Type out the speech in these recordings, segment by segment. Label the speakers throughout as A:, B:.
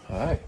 A: Hi.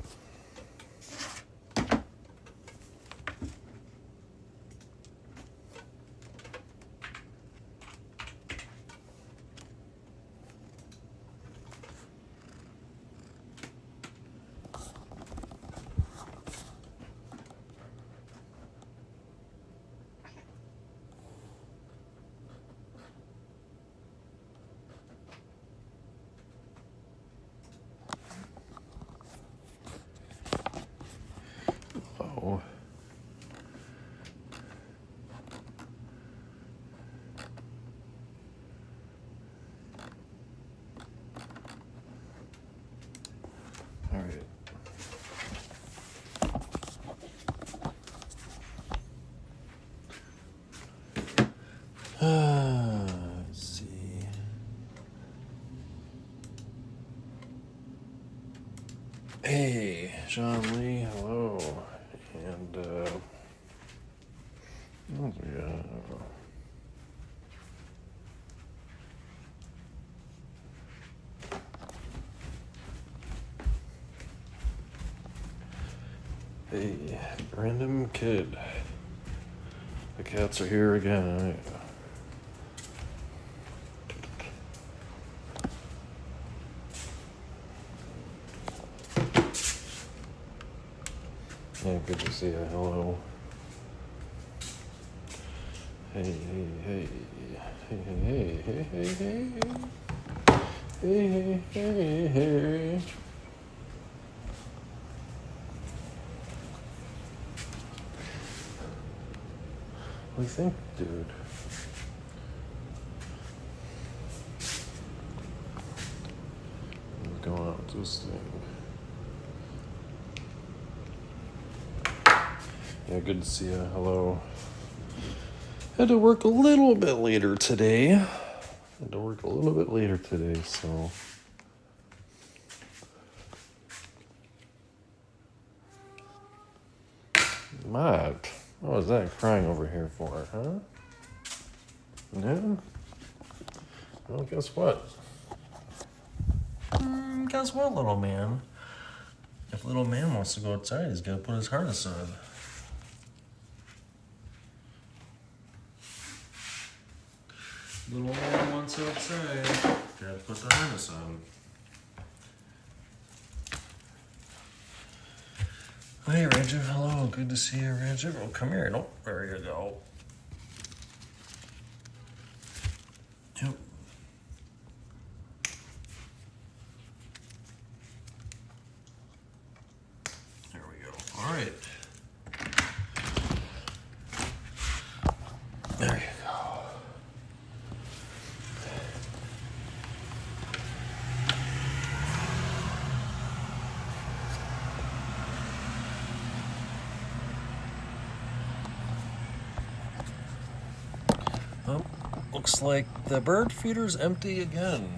A: Oh. All right. Let's see. Hey, Sean Lee, hello. And, oh, yeah. Hey, random kid. The cats are here again. Yeah, good to see you. Hello. Hey, hey, hey. Hey, hey, hey, hey, hey, hey. Hey, hey, hey, hey. What do you think, dude? What's going on with this thing? Yeah, good to see you. Hello. Had to work a little bit later today. So. Matt, what was that crying over here for, huh? Yeah? Well, guess what? Guess what, little man? If little man wants to go outside, he's got to put his harness on. Little man wants outside, got to put the harness on. Hey, Ranger. Hello. Good to see you, Ranger. Oh, come here. Nope. There you go. Yep. There we go. All right. There you go. Oh, looks like the bird feeder's empty again.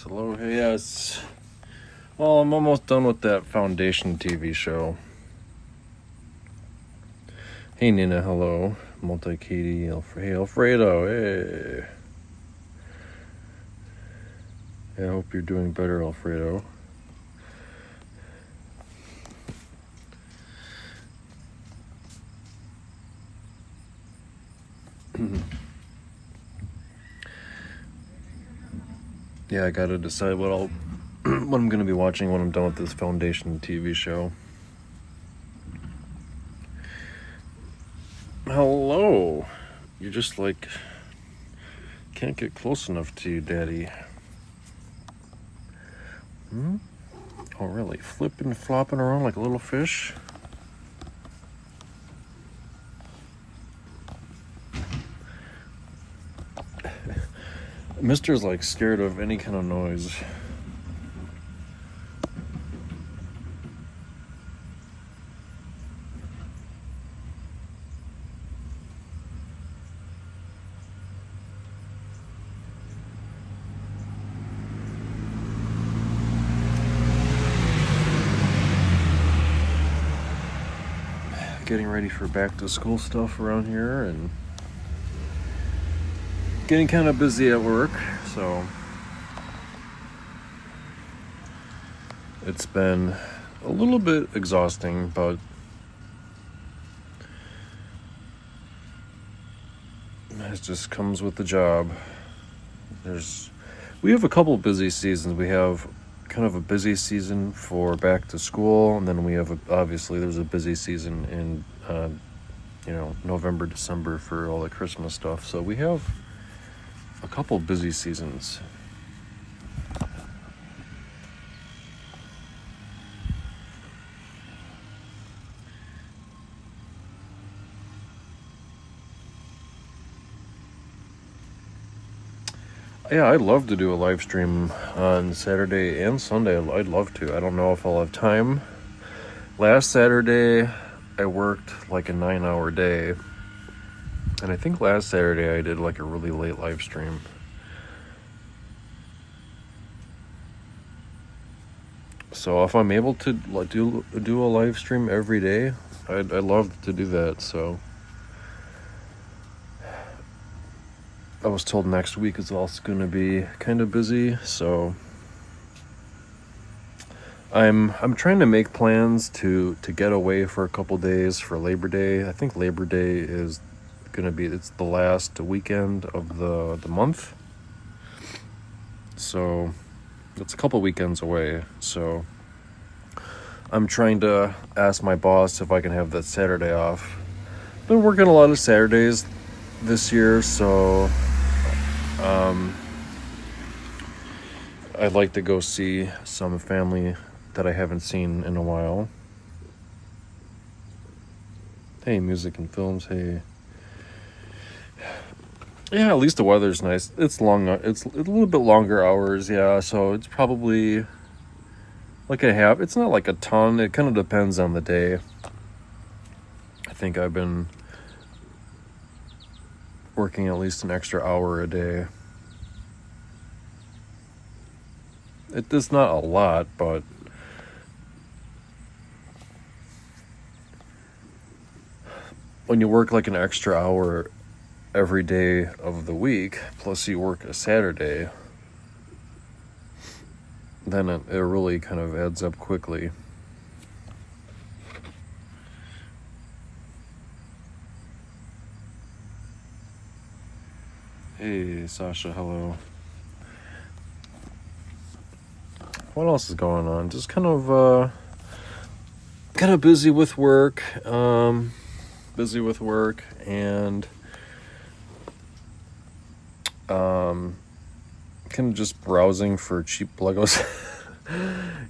A: Hello. Yes. Well, I'm almost done with that Foundation TV show. Hey, Nina. Hello. Multi Katie. Hey, Alfredo. Hey. Yeah, I hope you're doing better, Alfredo. Yeah, I gotta decide what I'm gonna be watching when I'm done with this Foundation TV show. Hello. You're just like can't get close enough to you, Daddy. Oh, really? Flipping, flopping around like a little fish? Mister's like scared of any kind of noise. Getting ready for back to school stuff around here and getting kind of busy at work, so it's been a little bit exhausting, but it just comes with the job. We have a couple busy seasons. We have kind of a busy season for back to school, and then we have obviously there's a busy season in November, December for all the Christmas stuff. So we have a couple busy seasons. Yeah, I'd love to do a live stream on Saturday and Sunday. I'd love to. I don't know if I'll have time. Last Saturday, I worked like a 9-hour day. And I think last Saturday I did like a really late live stream. So if I'm able to do a live stream every day, I'd love to do that. So I was told next week is also going to be kind of busy, so I'm trying to make plans to get away for a couple days for Labor Day. I think Labor Day is going to be it's the last weekend of the month, so it's a couple weekends away. So I'm trying to ask my boss if I can have that Saturday off. Been working a lot of Saturdays this year, so I'd like to go see some family that I haven't seen in a while. Hey, music and films. Hey. Yeah, at least the weather's nice. It's long. It's a little bit longer hours. Yeah, so it's probably like a half. It's not like a ton. It kind of depends on the day. I think I've been working at least an extra hour a day. It's not a lot, but when you work like an extra hour every day of the week, plus you work a Saturday, then it really kind of adds up quickly. Hey, Sasha, hello. What else is going on? Just kind of busy with work. And kind of just browsing for cheap Legos,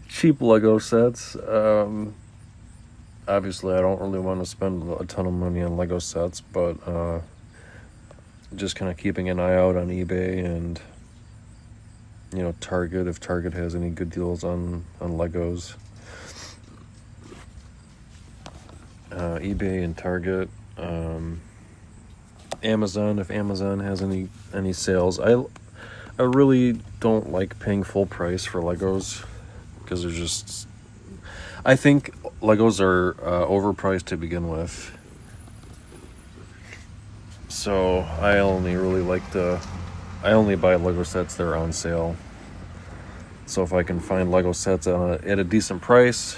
A: cheap Lego sets. Obviously, I don't really want to spend a ton of money on Lego sets, but just kind of keeping an eye out on eBay and Target, if Target has any good deals on Legos. eBay and Target. Amazon, if Amazon has any sales. I really don't like paying full price for Legos because they're just. I think Legos are overpriced to begin with. So I only buy Lego sets that are on sale. So if I can find Lego sets at a decent price,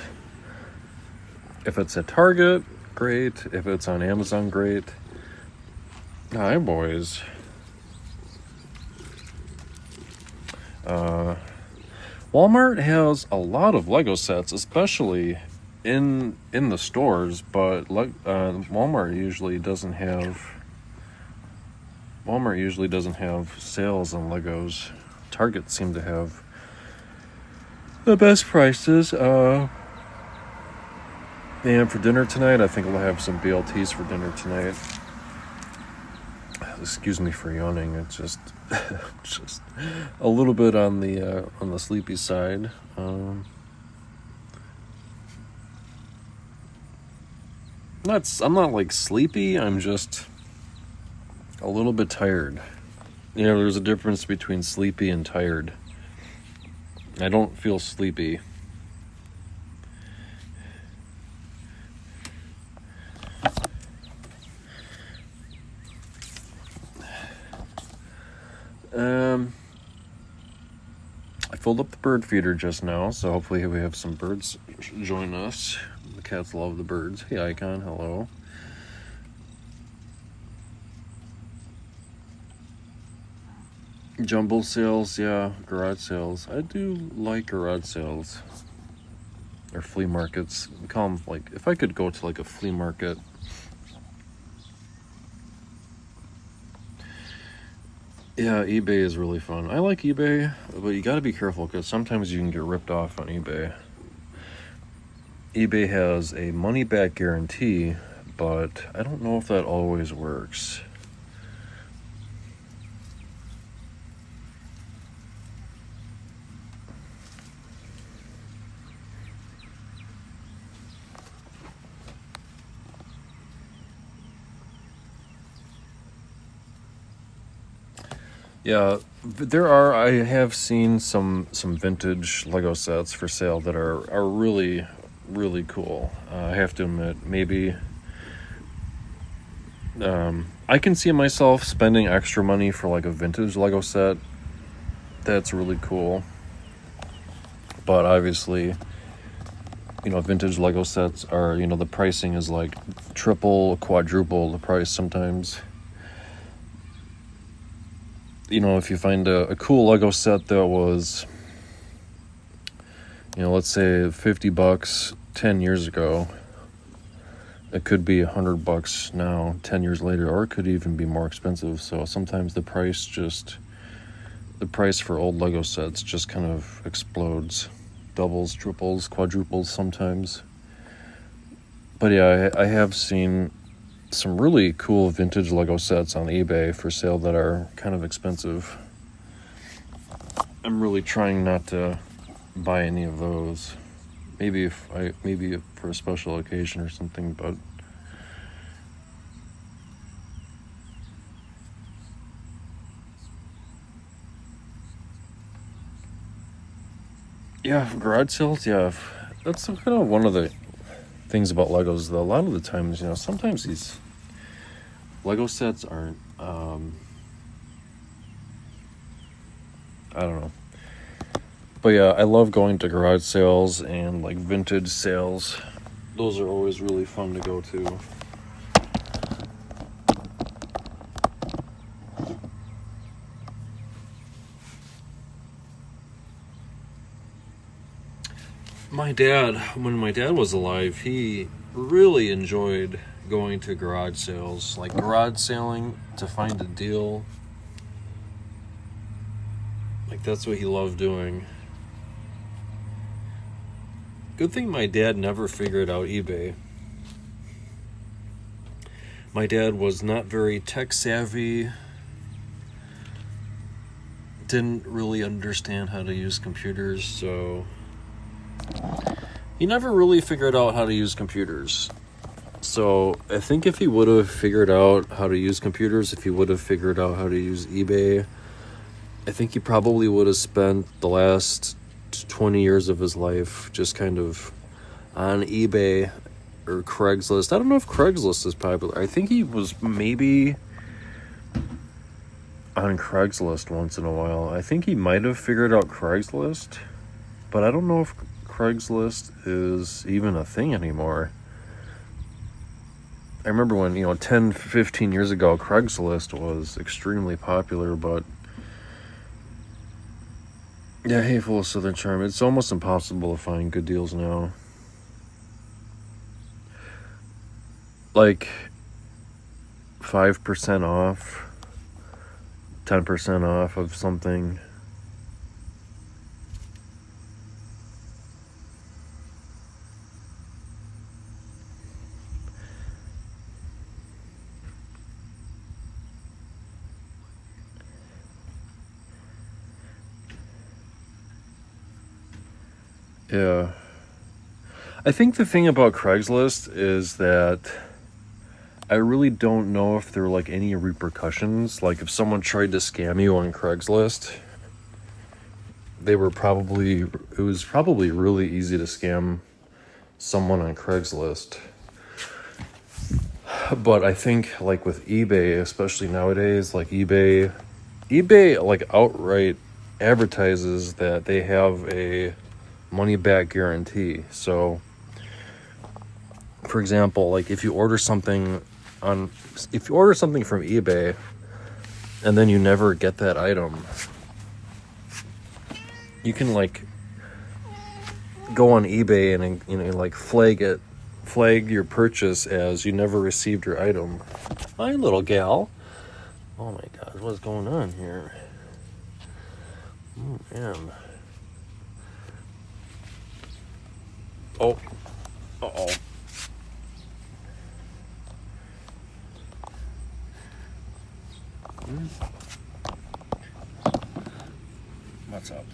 A: if it's at Target, great. If it's on Amazon, great. Hi, boys. Walmart has a lot of Lego sets, especially in the stores, but Walmart usually doesn't have sales on Legos. Target seem to have the best prices. And for dinner tonight, I think we'll have some BLTs for dinner tonight. Excuse me for yawning. It's just just a little bit on the sleepy side. I'm not like sleepy. I'm just a little bit tired. There's a difference between sleepy and tired. I don't feel sleepy. I filled up the bird feeder just now, so hopefully we have some birds join us. The cats love the birds. Hey, Icon, hello. Jumble sales, yeah, garage sales. I do like garage sales. Or flea markets. We call them, like, if I could go to like a flea market. Yeah, eBay is really fun. I like eBay, but you gotta be careful because sometimes you can get ripped off on eBay. eBay has a money-back guarantee, but I don't know if that always works. Yeah, I have seen some vintage Lego sets for sale that are really, really cool. I have to admit, maybe I can see myself spending extra money for like a vintage Lego set. That's really cool. But obviously, vintage Lego sets are, the pricing is like triple, quadruple the price sometimes. If you find a cool Lego set that was, let's say $50 10 years ago, it could be $100 now, 10 years later, or it could even be more expensive. So sometimes the price for old Lego sets just kind of explodes, doubles, triples, quadruples sometimes. But yeah, I have seen some really cool vintage Lego sets on eBay for sale that are kind of expensive. I'm really trying not to buy any of those. Maybe for a special occasion or something, but yeah, garage sales, yeah. That's kind of one of the things about Legos, though. A lot of the times, sometimes these Lego sets aren't, I don't know. But yeah, I love going to garage sales and like vintage sales. Those are always really fun to go to. When my dad was alive, he really enjoyed going to garage sales, like garage selling to find a deal. Like that's what he loved doing. Good thing my dad never figured out eBay. My dad was not very tech savvy, didn't really understand how to use computers, so he never really figured out how to use computers. So I think if he would have figured out how to use computers, if he would have figured out how to use eBay, I think he probably would have spent the last 20 years of his life just kind of on eBay or Craigslist. I don't know if Craigslist is popular. I think he was maybe on Craigslist once in a while. I think he might have figured out Craigslist, but I don't know if Craigslist is even a thing anymore. I remember when, 10, 15 years ago, Craigslist was extremely popular, but yeah, hey, full of Southern charm. It's almost impossible to find good deals now. Like 5% off, 10% off of something. Yeah. I think the thing about Craigslist is that I really don't know if there are like any repercussions. Like if someone tried to scam you on Craigslist, it was probably really easy to scam someone on Craigslist. But I think like with eBay, especially nowadays, like eBay like outright advertises that they have a money back guarantee. So for example, like if you order something from eBay and then you never get that item, you can like go on eBay and like flag your purchase as you never received your item. Hi, little gal. Oh my God, what's going on here? Oh man. Oh. Uh-oh. What's up?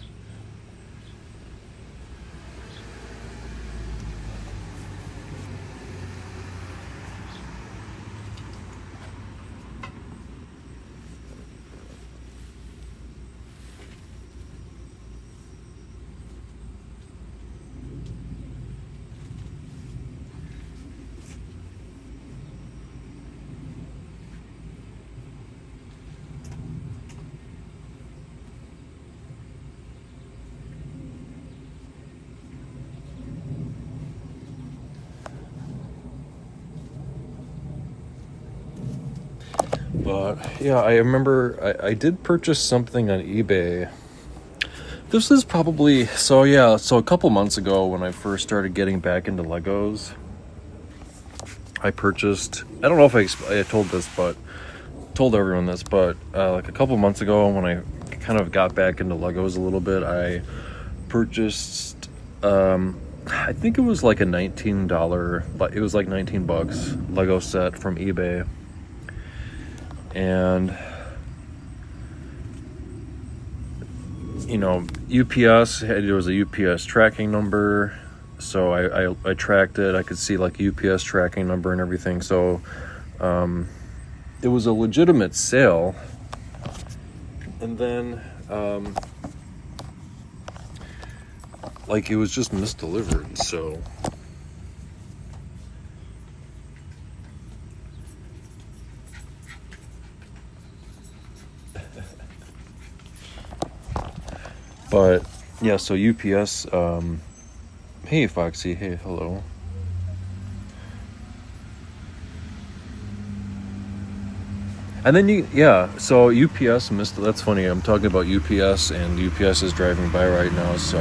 A: But yeah, I remember I did purchase something on eBay. This is probably, so a couple months ago when I first started getting back into Legos, I purchased, I don't know if I told everyone this, but like a couple months ago when I kind of got back into Legos a little bit, I purchased, I think it was like a $19, but it was like $19 Lego set from eBay. And UPS, there was a UPS tracking number, so I tracked it. I could see like UPS tracking number and everything, so it was a legitimate sale. And then like it was just misdelivered, so but yeah, so UPS, hey Foxy, hey, hello. And then so UPS that's funny, I'm talking about UPS and UPS is driving by right now, so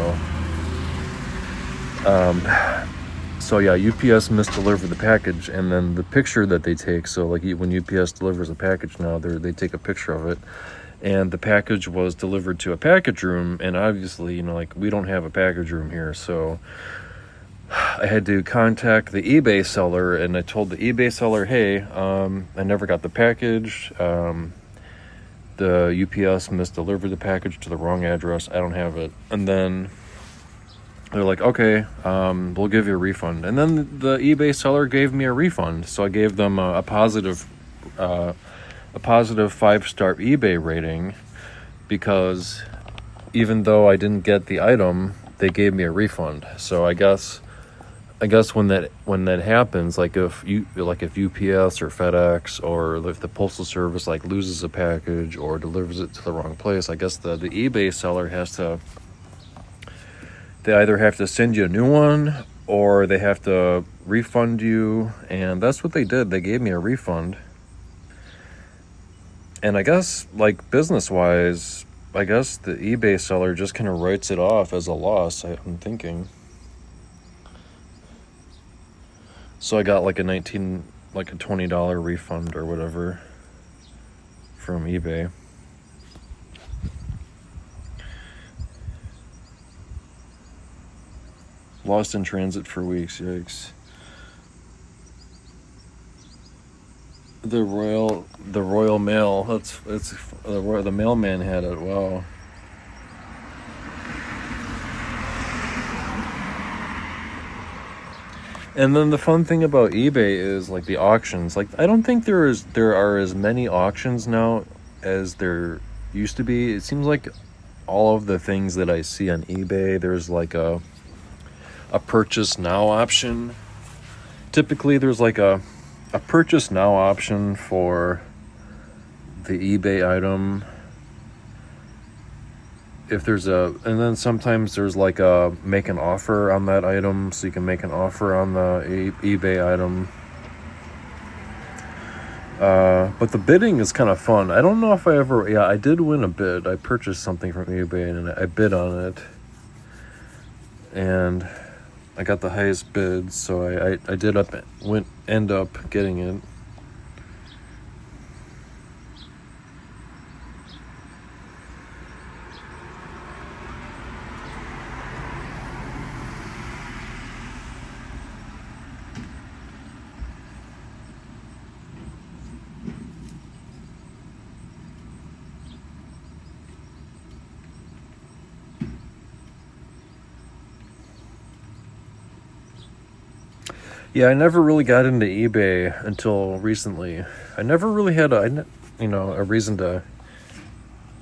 A: UPS misdelivered the package, and then the picture that they take, so like when UPS delivers a package now, they take a picture of it. And the package was delivered to a package room, and obviously, like we don't have a package room here, so I had to contact the eBay seller, and I told the eBay seller, hey, I never got the package. The UPS misdelivered the package to the wrong address. I don't have it. And then they're like, okay, we'll give you a refund. And then the eBay seller gave me a refund, so I gave them a positive 5-star eBay rating because even though I didn't get the item, they gave me a refund. So I guess when that happens, like if UPS or FedEx or if the postal service like loses a package or delivers it to the wrong place, I guess the eBay seller they either have to send you a new one or they have to refund you, and that's what they did. They gave me a refund. And I guess, like, business-wise, I guess the eBay seller just kind of writes it off as a loss, I'm thinking. So I got like a $20 refund or whatever from eBay. Lost in transit for weeks, yikes. The Royal Mail. It's the mailman had it. Wow. And then the fun thing about eBay is like the auctions. Like I don't think there are as many auctions now as there used to be. It seems like all of the things that I see on eBay, there's like a purchase now option. Typically there's like a purchase now option for the eBay item. If there's and then sometimes there's like a make an offer on that item, so you can make an offer on the eBay item. But the bidding is kind of fun. I don't know if I did win a bid. I purchased something from eBay and I bid on it. And I got the highest bid, so I end up getting it. Yeah, I never really got into eBay until recently. I never really had a reason to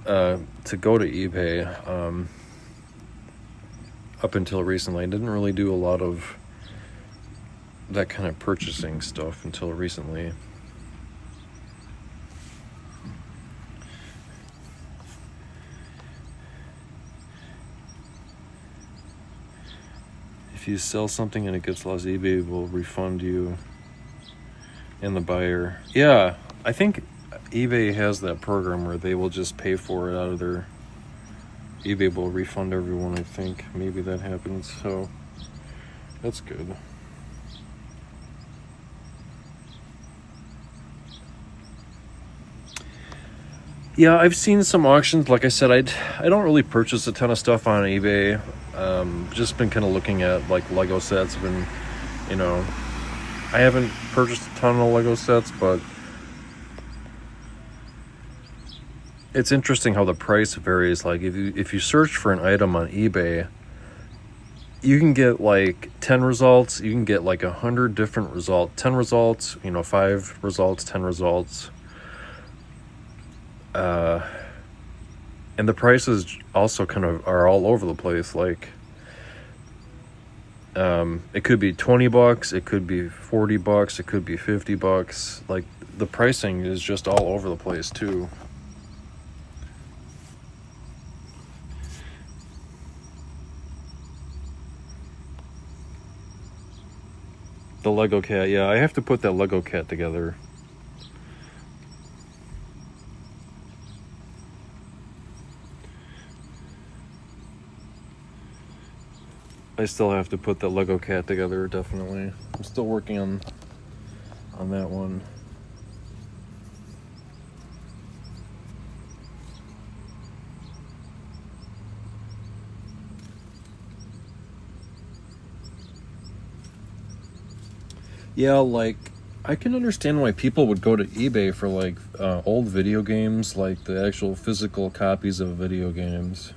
A: go to eBay up until recently. I didn't really do a lot of that kind of purchasing stuff until recently. If you sell something and it gets lost, eBay will refund you and the buyer. Yeah, I think eBay has that program where they will just pay for it out of their... eBay will refund everyone, I think. Maybe that happens, so that's good. Yeah, I've seen some auctions. Like I said, I don't really purchase a ton of stuff on eBay. Just been kind of looking at like Lego sets. I haven't purchased a ton of Lego sets, but it's interesting how the price varies. Like if you search for an item on eBay, you can get like 10 results. You can get like 100 different results. 10 results, 5 results, 10 results. And the prices also kind of are all over the place. Like, it could be $20, it could be $40, it could be $50. Like, the pricing is just all over the place too. The Lego cat, yeah, I have to put that Lego cat together. I still have to put the Lego cat together, definitely. I'm still working on that one. Yeah, like, I can understand why people would go to eBay for, like, old video games, like the actual physical copies of video games.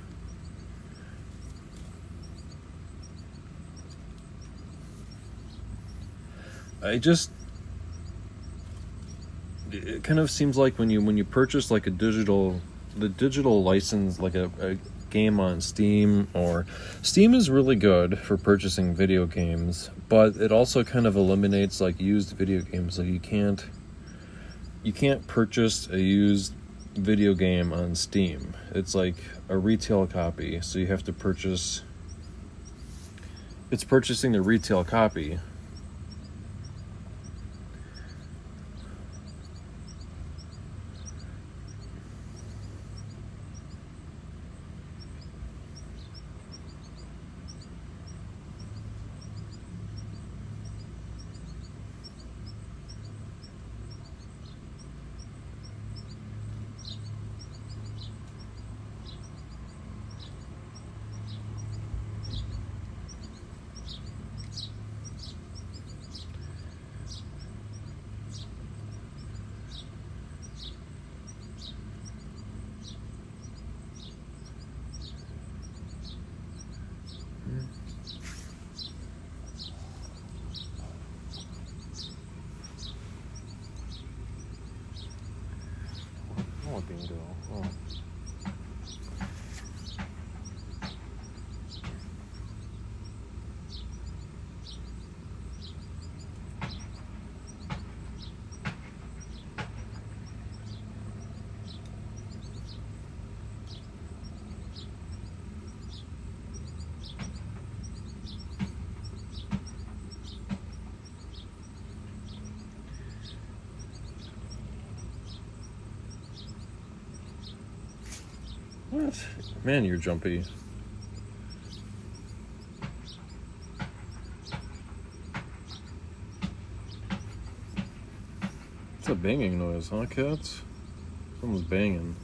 A: It kind of seems like when you purchase like a digital the digital license, like a game on Steam, or Steam is really good for purchasing video games, but it also kind of eliminates like used video games. Like you can't purchase a used video game on Steam. It's like a retail copy, so you have to purchase. It's purchasing the retail copy. Oh, bingo. Oh. What? Man, you're jumpy. It's a banging noise, huh, cats? Someone's banging.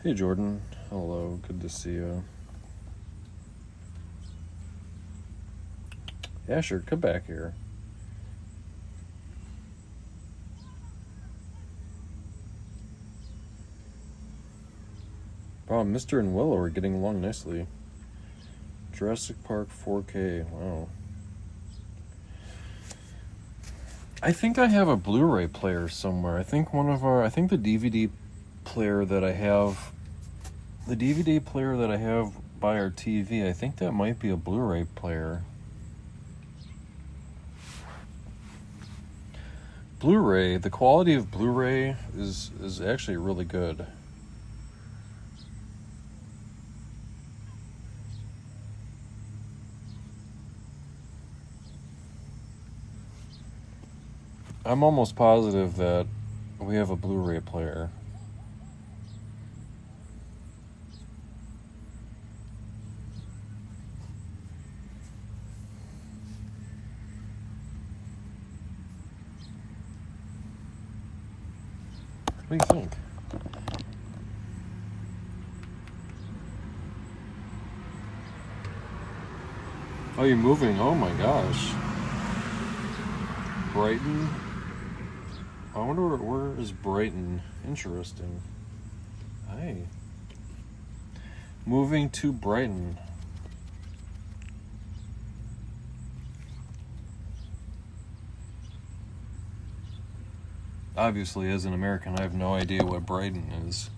A: Hey, Jordan. Hello. Good to see you. Asher, come back here. Wow, Mr. and Willow are getting along nicely. Jurassic Park 4K. Wow. I think I have a Blu-ray player somewhere. I think the DVD player that I have, by our TV, I think that might be a Blu-ray player. Blu-ray, the quality of Blu-ray is actually really good. I'm almost positive that we have a Blu-ray player. What do you think? Oh, you're moving. Oh my gosh. Brighton? I wonder where is Brighton? Interesting. Hey. Moving to Brighton. Obviously, as an American, I have no idea what Brighton is.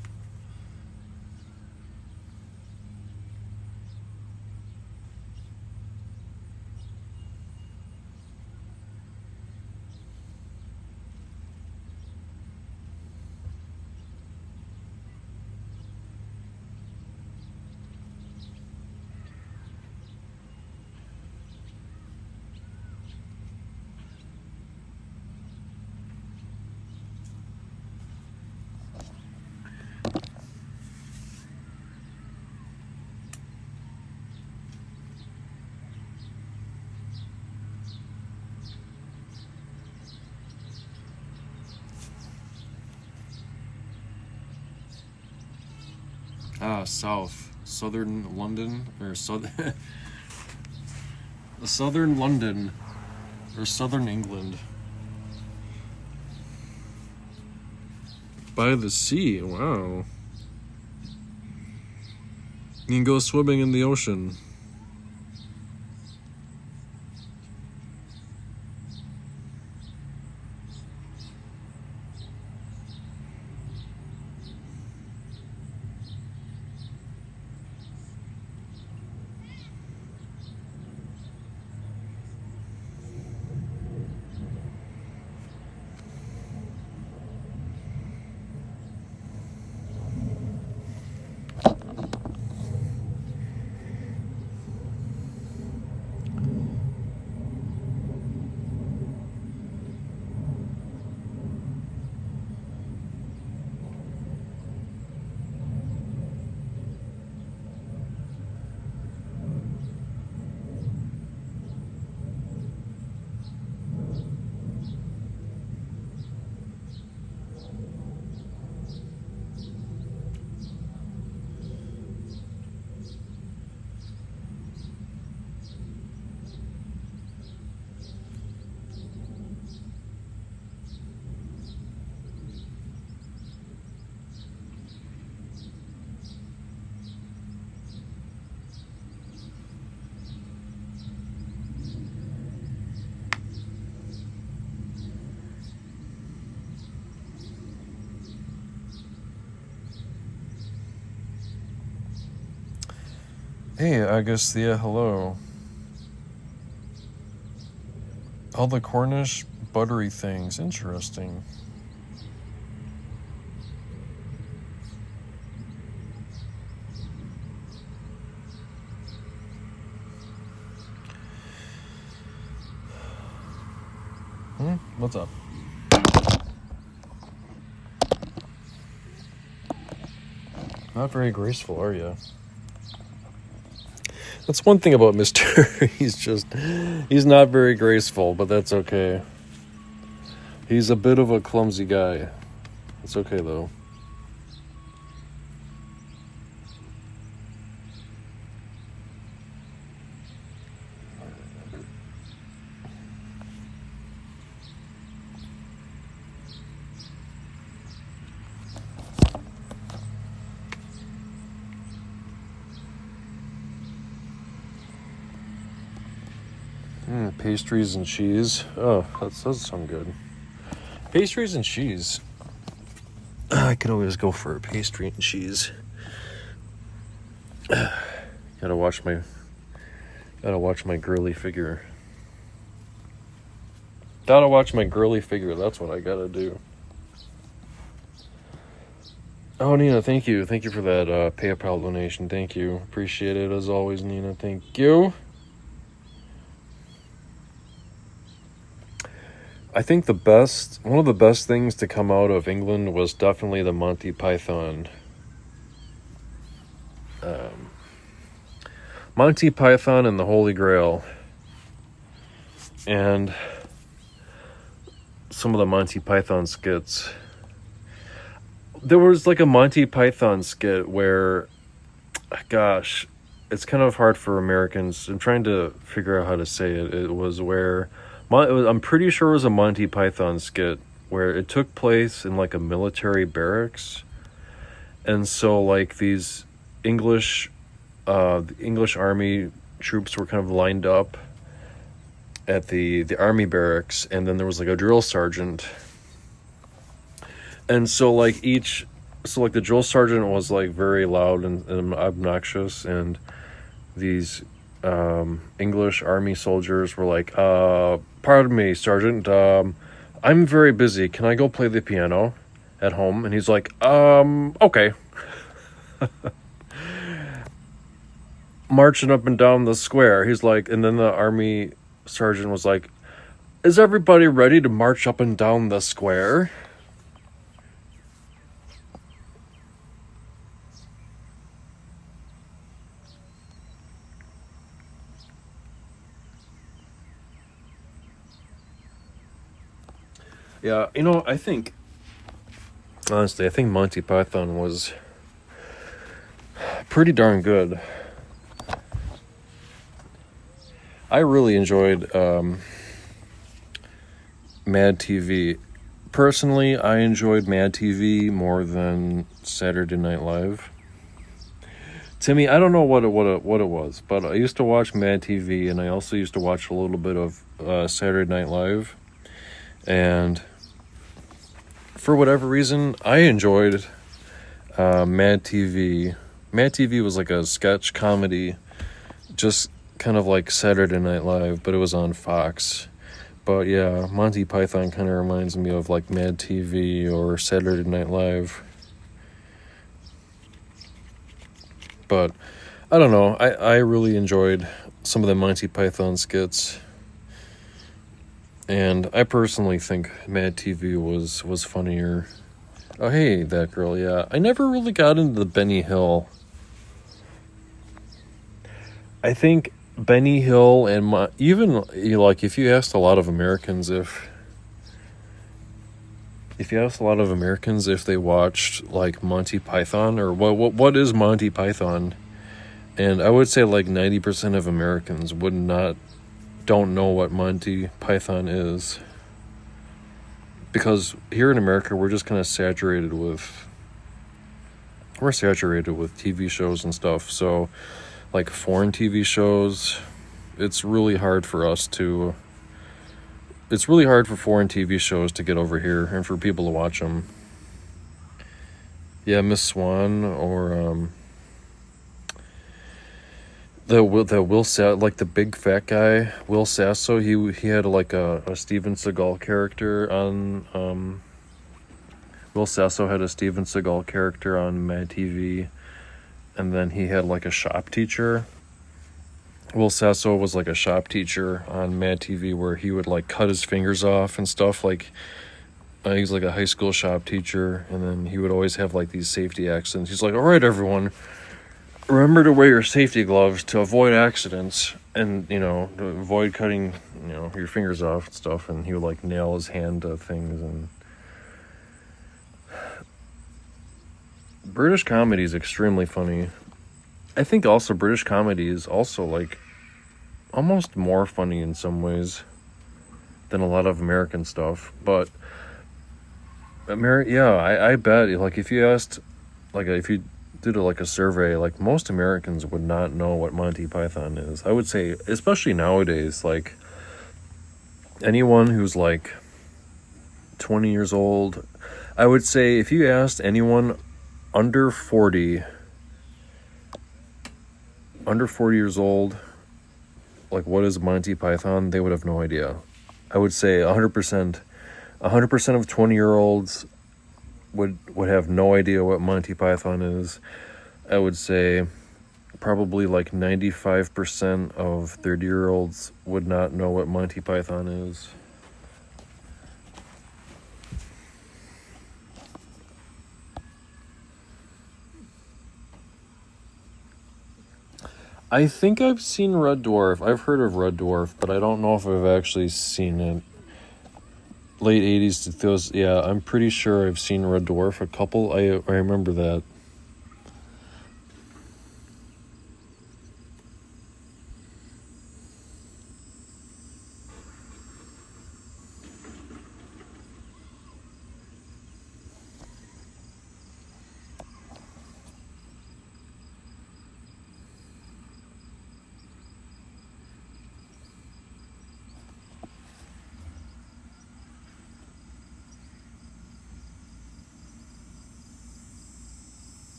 A: Southern London, or Southern London, or Southern England. By the sea, wow. You can go swimming in the ocean. Hey, Augustia, hello. All the Cornish buttery things, interesting. What's up? Not very graceful, are you? That's one thing about Mr. He's not very graceful, but that's okay. He's a bit of a clumsy guy. It's okay, though. Pastries and cheese. Oh, that does sound good. Pastries and cheese. I could always go for a pastry and cheese. Gotta watch my girly figure. Gotta watch my girly figure. That's what I gotta do. Oh, Nina, thank you. Thank you for that PayPal donation. Thank you. Appreciate it as always, Nina. Thank you. I think one of the best things to come out of England was definitely the Monty Python. Monty Python and the Holy Grail. And some of the Monty Python skits. There was like a Monty Python skit where, gosh, it's kind of hard for Americans. I'm trying to figure out how to say it. It was where... I'm pretty sure it was a Monty Python skit where it took place in like a military barracks, and so like these English army troops were kind of lined up at the army barracks, and then there was like a drill sergeant, and so like the drill sergeant was like very loud and obnoxious, and these English army soldiers were like, pardon me, Sergeant, I'm very busy. Can I go play the piano at home? And he's like, okay. Marching up and down the square. He's like, and then the army sergeant was like, is everybody ready to march up and down the square? Yeah, honestly, I think Monty Python was pretty darn good. I really enjoyed Mad TV. Personally, I enjoyed Mad TV more than Saturday Night Live. To me, I don't know what it was, but I used to watch Mad TV, and I also used to watch a little bit of Saturday Night Live. And for whatever reason, I enjoyed Mad TV. Mad TV was like a sketch comedy, just kind of like Saturday Night Live, but it was on Fox. But yeah, Monty Python kind of reminds me of like Mad TV or Saturday Night Live. But I don't know, I really enjoyed some of the Monty Python skits. And I personally think Mad TV was funnier. Oh, hey, that girl, yeah. I never really got into the Benny Hill. I think Benny Hill and even, like, if you asked a lot of Americans if they watched, like, Monty Python, or what is Monty Python, and I would say, like, 90% of Americans don't know what Monty Python is. Because here in America, we're just kind of saturated with TV shows and stuff, so, like, foreign TV shows, it's really hard for foreign TV shows to get over here and for people to watch them. Yeah, Miss Swan, or the Will like the big fat guy, Will Sasso. He had like a Steven Seagal character on. Will Sasso had a Steven Seagal character on Mad TV, and then he had like a shop teacher. Will Sasso was like a shop teacher on Mad TV where he would like cut his fingers off and stuff. Like he's like a high school shop teacher, and then he would always have like these safety accidents. He's like, "All right, everyone, remember to wear your safety gloves to avoid accidents and, to avoid cutting, your fingers off and stuff." And he would like nail his hand to things. And British comedy is extremely funny. I think also British comedy is also like almost more funny in some ways than a lot of American stuff. But I bet, like, if you asked, like, if you did a survey, like, most Americans would not know what Monty Python is. I would say, especially nowadays, like, anyone who's like 20 years old, I would say if you asked anyone under 40 years old, like, what is Monty Python, they would have no idea. I would say 100% of 20-year-olds would have no idea what Monty Python is. I would say probably like 95% of 30-year-olds would not know what Monty Python is. I think I've seen Red Dwarf. I've heard of Red Dwarf, but I don't know if I've actually seen it. Late 80s to those, yeah, I'm pretty sure I've seen Red Dwarf a couple. I remember that.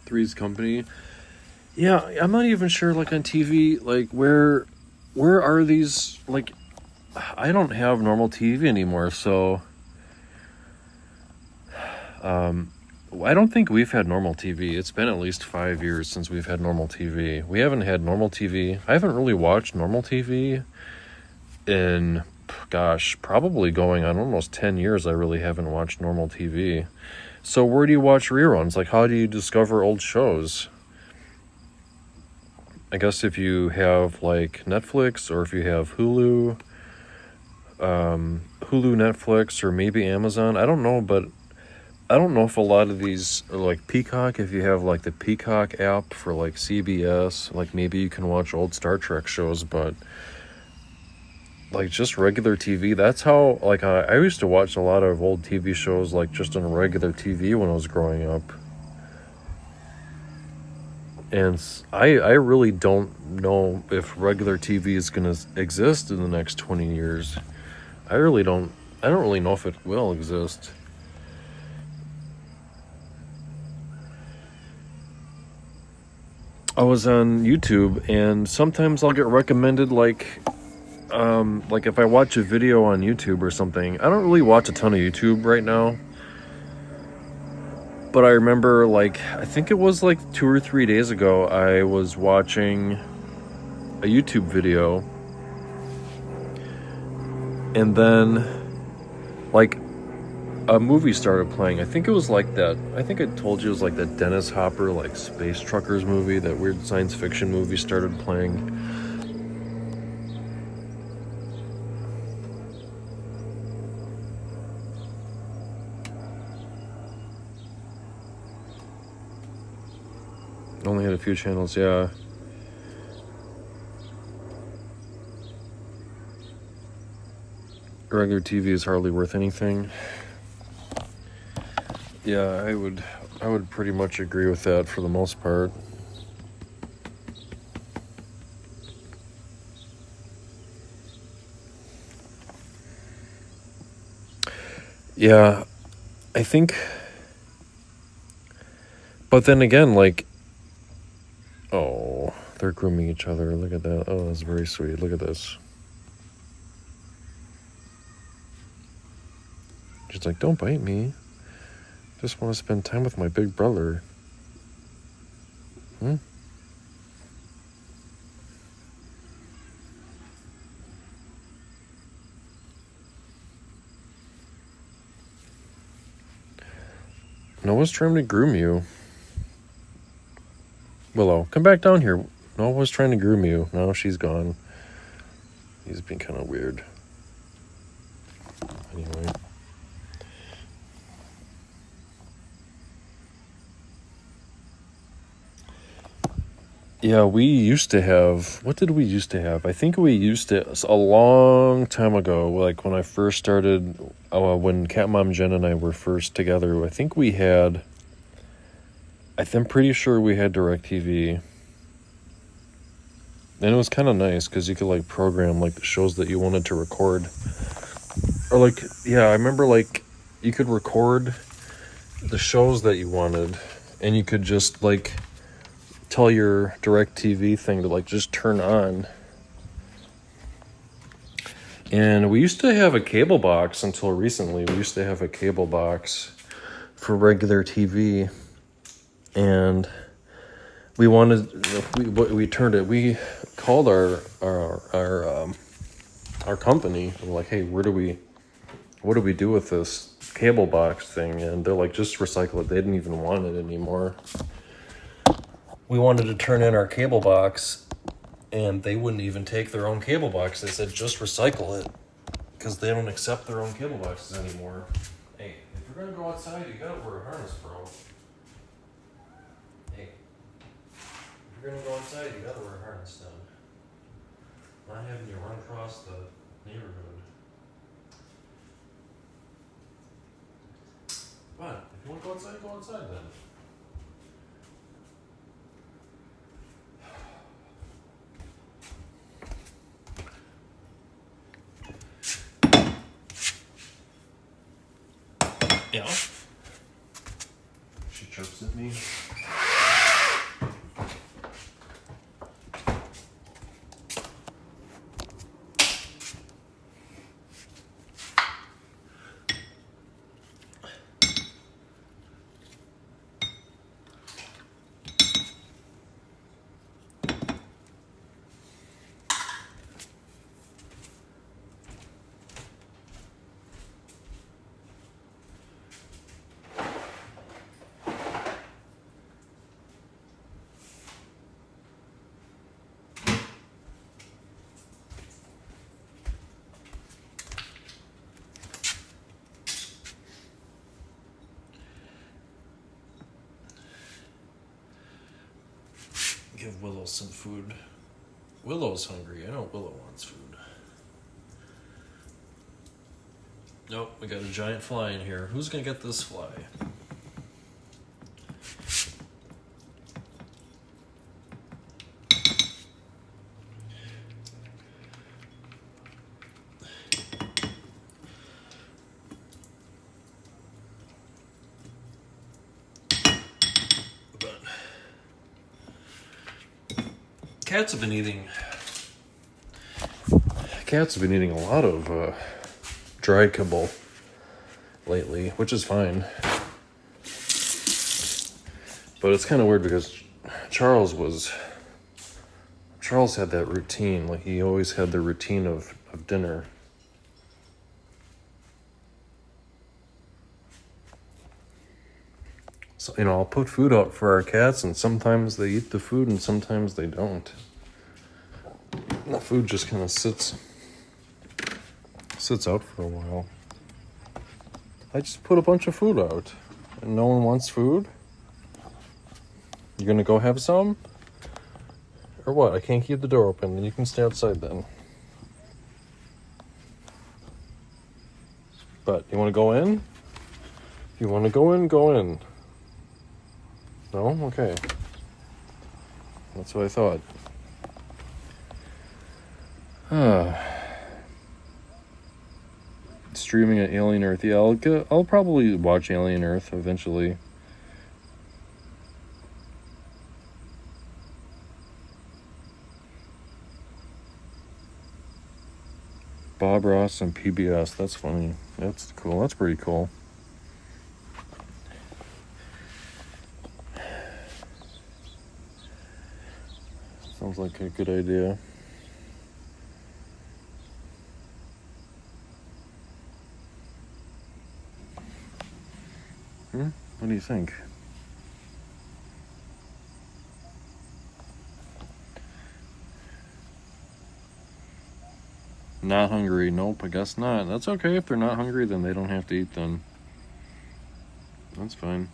A: Three's Company. Yeah, I'm not even sure, like, on TV, like, where are these, like, I don't have normal TV anymore, so, I don't think we've had normal TV. It's been at least 5 years since we've had normal TV. We haven't had normal TV. I haven't really watched normal TV in gosh, probably going on almost 10 years I really haven't watched normal TV. So where do you watch reruns? Like, how do you discover old shows? I guess if you have, like, Netflix, or if you have Hulu, Netflix, or maybe Amazon. I don't know, but I don't know if a lot of these are like Peacock. If you have like the Peacock app for like CBS, like maybe you can watch old Star Trek shows, but like just regular TV, that's how, like, I used to watch a lot of old TV shows like just on regular TV when I was growing up. And I really don't know if regular TV is going to exist in the next 20 years. I don't really know if it will exist. I was on YouTube, and sometimes I'll get recommended, like if I watch a video on YouTube or something. I don't really watch a ton of YouTube right now, but I remember, like, I think it was like 2 or 3 days ago, I was watching a YouTube video, and then like a movie started playing. I think it was like that. I think I told you it was like that Dennis Hopper, like, Space Truckers movie, that weird science fiction movie started playing. Only had a few channels, yeah. Regular TV is hardly worth anything. Yeah, I would pretty much agree with that for the most part. Yeah, I think, but then again, like, oh, they're grooming each other. Look at that. Oh, that's very sweet. Look at this. She's like, don't bite me. Just want to spend time with my big brother. Noah's trying to groom you. Willow, come back down here. Noah was trying to groom you. Now she's gone. He's been kind of weird. Anyway. Yeah, we used to have... What did we used to have? I think we used to... A long time ago, like when I first started... when Cat Mom Jen and I were first together, I think we had... I'm pretty sure we had DirecTV. And it was kind of nice because you could, like, program, like, the shows that you wanted to record. Or, like, yeah, I remember, like, you could record the shows that you wanted, and you could just, like, tell your DirecTV thing to, like, just turn on. And we used to have a cable box until recently. We used to have a cable box for regular TV. And we turned it. We called our company. We're like, hey, what do we do with this cable box thing? And they're like, just recycle it. They didn't even want it anymore. We wanted to turn in our cable box, and they wouldn't even take their own cable box. They said, just recycle it, because they don't accept their own cable boxes anymore. Hey, if you're going to go outside, you got to wear a harness, bro. Hey, if you're going to go outside, you got to wear a harness then. Not having you run across the neighborhood. But if you want to go outside then. Yeah. She chirps at me. give Willow some food. Willow's hungry. I know Willow wants food. Nope, we got a giant fly in here. Who's gonna get this fly? But cats have been eating a lot of dry kibble lately, which is fine. But it's kind of weird because Charles had that routine. Like, he always had the routine of dinner. So, I'll put food out for our cats, and sometimes they eat the food and sometimes they don't. And the food just kind of sits out for a while. I just put a bunch of food out and no one wants food. You gonna go have some? Or what? I can't keep the door open, and you can stay outside then. But you want to go in? If you want to go in, go in. No? Okay. That's what I thought. Streaming at Alien Earth. Yeah, I'll probably watch Alien Earth eventually. Bob Ross and PBS. That's funny. That's cool. That's pretty cool. Sounds like a good idea. What do you think? Not hungry. Nope, I guess not. That's okay. If they're not hungry, then they don't have to eat then. That's fine.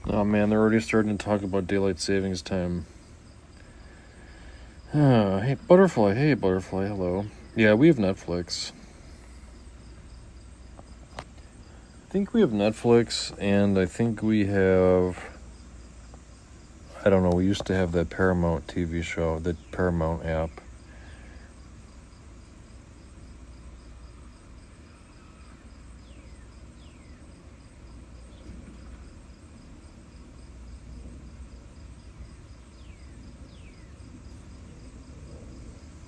A: Oh man, they're already starting to talk about daylight savings time. Hey Butterfly, hello. Yeah, we have Netflix. I think we have Netflix, and I think we have, I don't know, we used to have that Paramount TV show, the Paramount app.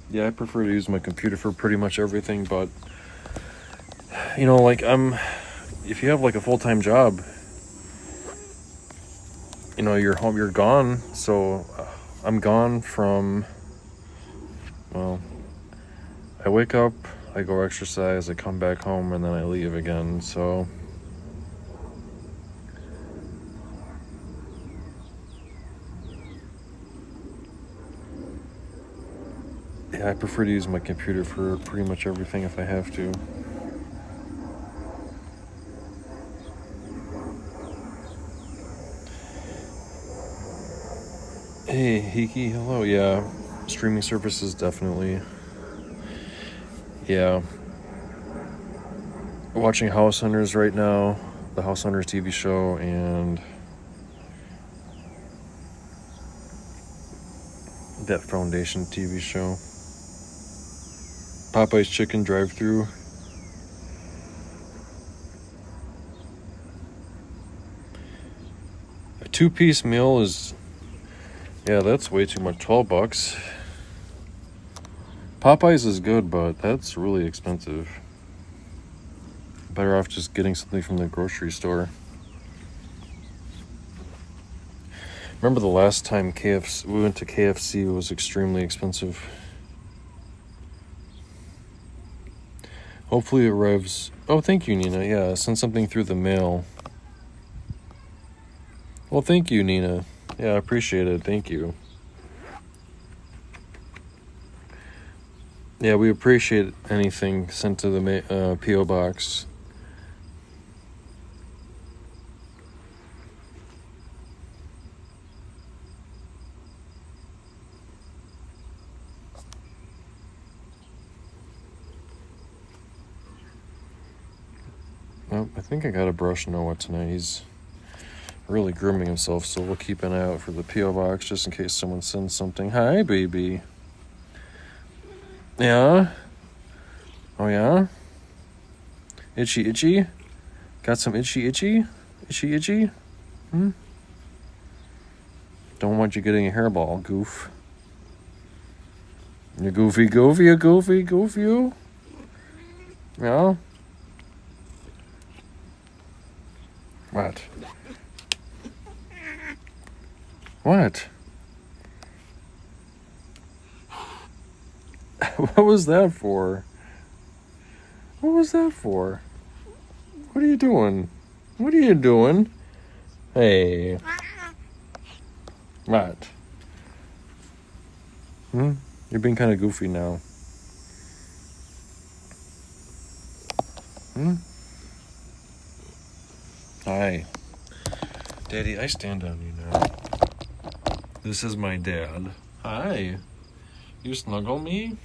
A: Yeah, I prefer to use my computer for pretty much everything, but like if you have like a full-time job, you're home, you're gone. So I'm gone from, well, I wake up, I go exercise, I come back home, and then I leave again. So yeah, I prefer to use my computer for pretty much everything if I have to. Hey, Hiki, hello. Yeah, streaming services definitely. Yeah, watching House Hunters right now, the House Hunters TV show, and that Foundation TV show. Popeye's Chicken Drive-Thru. A two-piece meal is, yeah, that's way too much. $12. Popeyes is good, but that's really expensive. Better off just getting something from the grocery store. Remember the last time we went to KFC, it was extremely expensive. Hopefully it arrives. Oh, thank you, Nina. Yeah, send something through the mail. Well, thank you, Nina. Yeah, I appreciate it. Thank you. Yeah, we appreciate anything sent to the P.O. box. Oh, I think I got to brush Noah tonight. He's really grooming himself, so we'll keep an eye out for the P.O. box just in case someone sends something. Hi, baby. Yeah? Oh, yeah? Itchy, itchy? Got some itchy, itchy? Itchy, itchy? Don't want you getting a hairball, goof. You goofy, you? Yeah? What? What? What was that for? What was that for? What are you doing? What are you doing? Hey. What? You're being kind of goofy now. Hi. Daddy, I stand on you now. This is my dad. Hi. You snuggle me?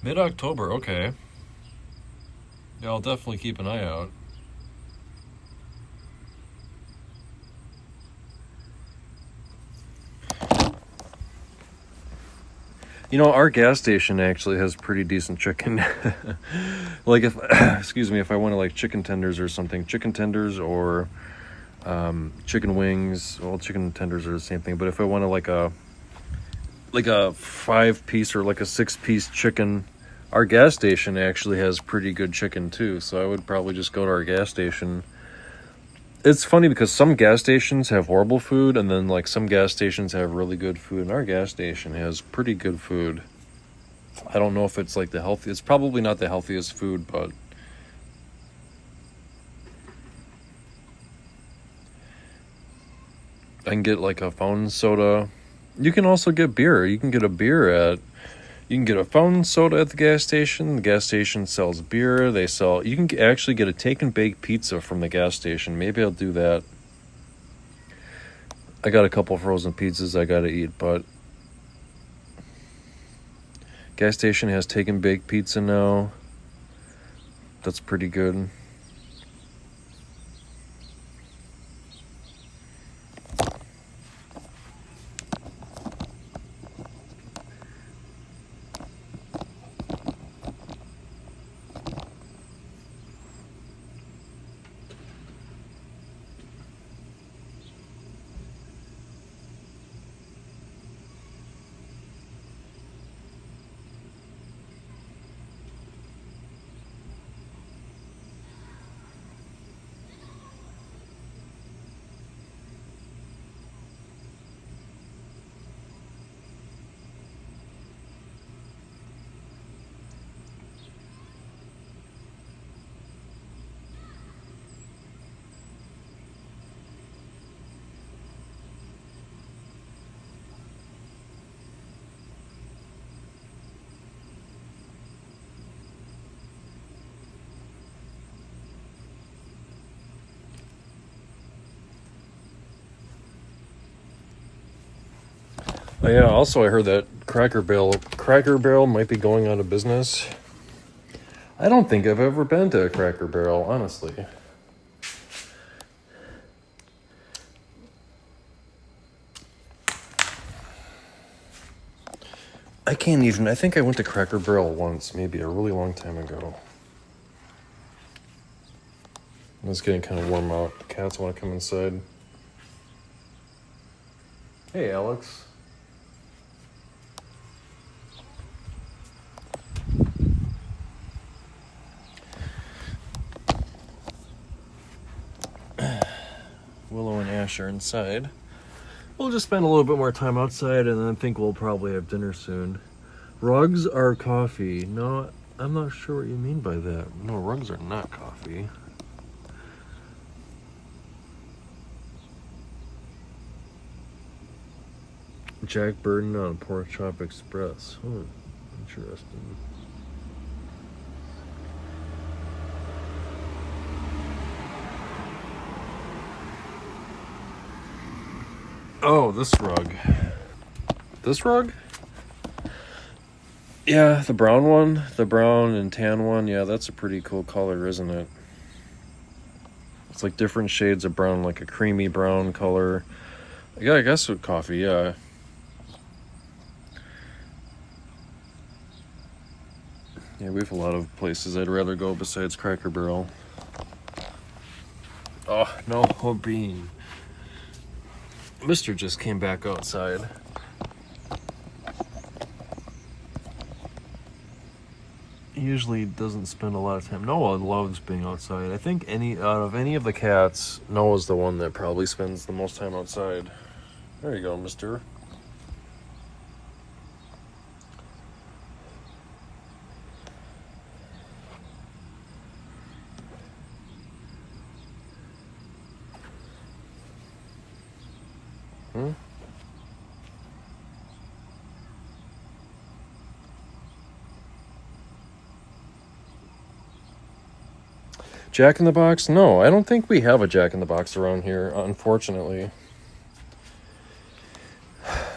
A: Mid-October, okay. Yeah, I'll definitely keep an eye out. You know, our gas station actually has pretty decent chicken. Like if, excuse me, if I want to like chicken tenders or something, chicken tenders or chicken wings. Well, chicken tenders are the same thing. But if I want to like a 5-piece or like a 6-piece chicken, our gas station actually has pretty good chicken too. So I would probably just go to our gas station. It's funny because some gas stations have horrible food, and then like some gas stations have really good food, and our gas station has pretty good food. I don't know if it's like the healthy. It's probably not the healthiest food, but I can get like a fountain soda. You can also get beer. You can get a fountain soda at the gas station. The gas station sells beer. You can actually get a take and bake pizza from the gas station. Maybe I'll do that. I got a couple frozen pizzas I gotta eat, but gas station has take and bake pizza now. That's pretty good. Oh, yeah, also I heard that Cracker Barrel might be going out of business. I don't think I've ever been to a Cracker Barrel, honestly. I can't even. I think I went to Cracker Barrel once, maybe a really long time ago. It's getting kind of warm out. The cats want to come inside. Hey, Alex. Willow and Ash are inside. We'll just spend a little bit more time outside, and then I think we'll probably have dinner soon. Rugs are coffee. No, I'm not sure what you mean by that. No, rugs are not coffee. Jack Burton on Pork Chop Express. Interesting. Oh, this rug. This rug? Yeah, the brown one. The brown and tan one. Yeah, that's a pretty cool color, isn't it? It's like different shades of brown, like a creamy brown color. Yeah, I guess with coffee, yeah. Yeah, we have a lot of places I'd rather go besides Cracker Barrel. Oh, no, bean. Mister just came back outside. He usually doesn't spend a lot of time. Noah loves being outside. I think out of any of the cats, Noah's the one that probably spends the most time outside. There you go, mister. Hmm? Jack in the Box? No, I don't think we have a Jack in the Box around here, unfortunately.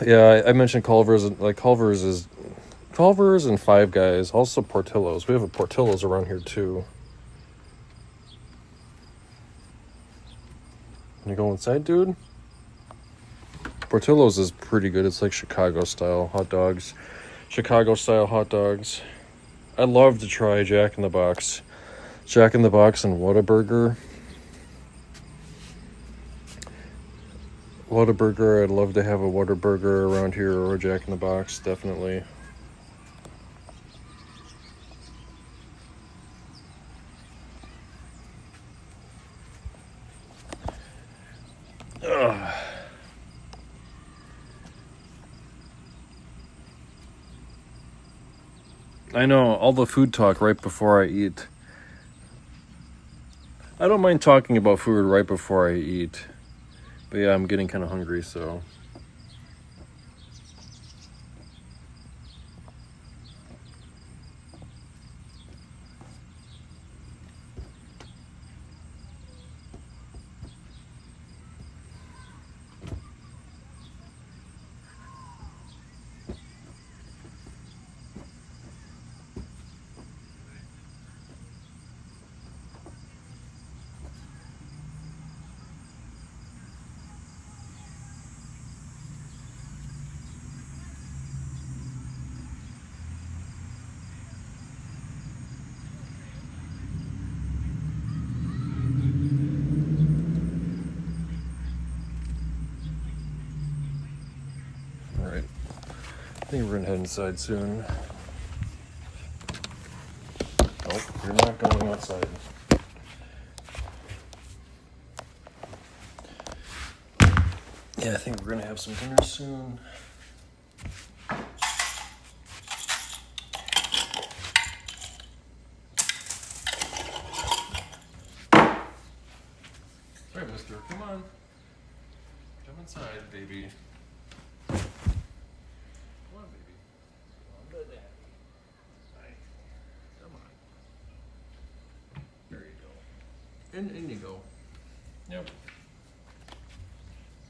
A: Yeah, I mentioned Culver's. Like Culver's and Five Guys. Also Portillo's. We have a Portillo's around here too. You go inside, dude? Portillo's is pretty good. It's like Chicago style hot dogs. I'd love to try Jack in the Box. Jack in the Box and Whataburger. Whataburger, I'd love to have a Whataburger around here or a Jack in the Box, definitely. Ugh. I know, all the food talk right before I eat. I don't mind talking about food right before I eat. But yeah, I'm getting kind of hungry, so. Alright. I think we're gonna head inside soon. Nope, you're not going outside. Yeah, I think we're gonna have some dinner soon. Alright, mister, come on. Come inside, baby. Come on, baby. Come on, daddy. Hi. Come on. There you go. In you go. Yep.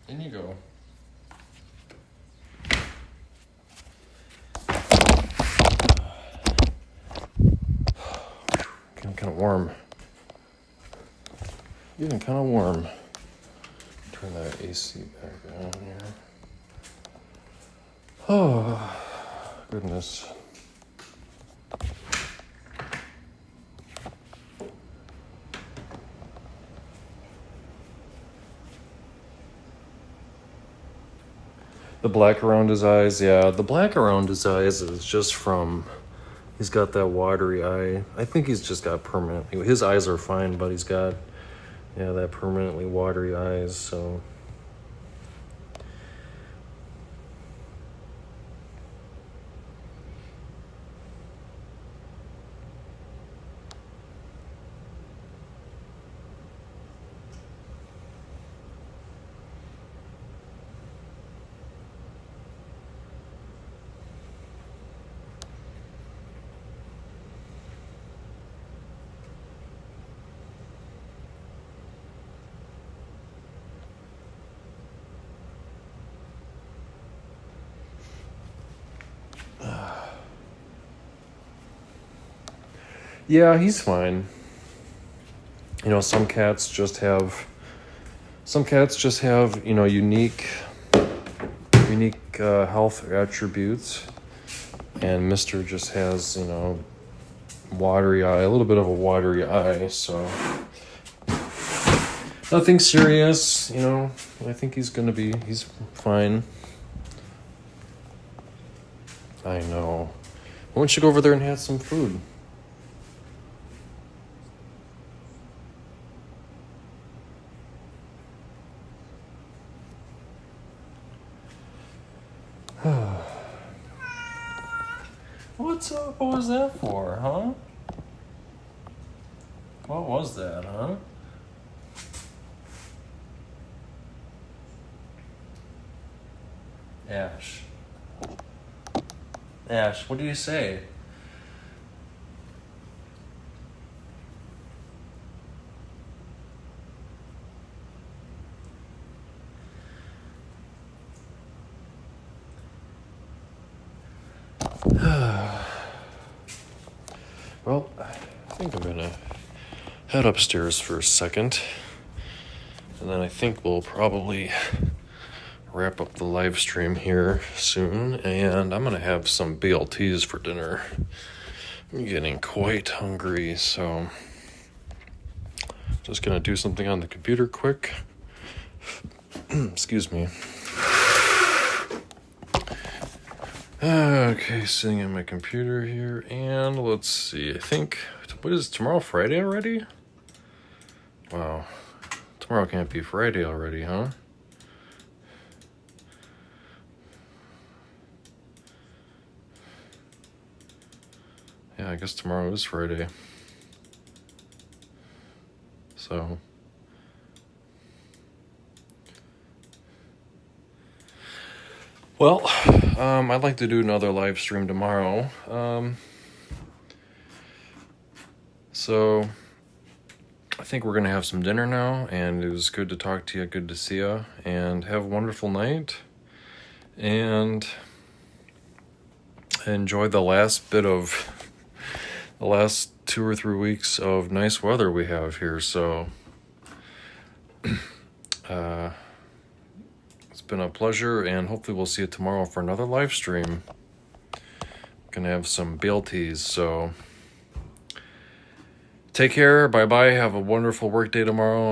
A: In you go. warm. Getting kind of warm. Turn that AC back on here. Oh, goodness. The black around his eyes, yeah. The black around his eyes is just from, he's got that watery eye. I think he's just got permanently, his eyes are fine, but he's got, yeah, that permanently watery eyes, so. Yeah, he's fine. You know, some cats just have, you know, unique health attributes. And Mister just has, you know, watery eye, a little bit of a watery eye, so nothing serious, you know. I think he's fine. I know. Why don't you go over there and have some food? What's up? What was that for, huh? What was that, huh? Ash. Ash, what do you say? Well, I think I'm gonna head upstairs for a second, and then I think we'll probably wrap up the live stream here soon, and I'm gonna have some BLTs for dinner. I'm getting quite hungry, so just gonna do something on the computer quick. Excuse me. Okay, sitting at my computer here, and let's see, I think, what is tomorrow, Friday already? Wow, tomorrow can't be Friday already, huh? Yeah, I guess tomorrow is Friday. So. Well, I'd like to do another live stream tomorrow. So I think we're going to have some dinner now, and it was good to talk to you, good to see you, and have a wonderful night. And enjoy the last 2 or 3 weeks of nice weather we have here. So it's been a pleasure, and hopefully we'll see you tomorrow for another live stream. Gonna have some BLTs, so take care, bye-bye, have a wonderful work day tomorrow.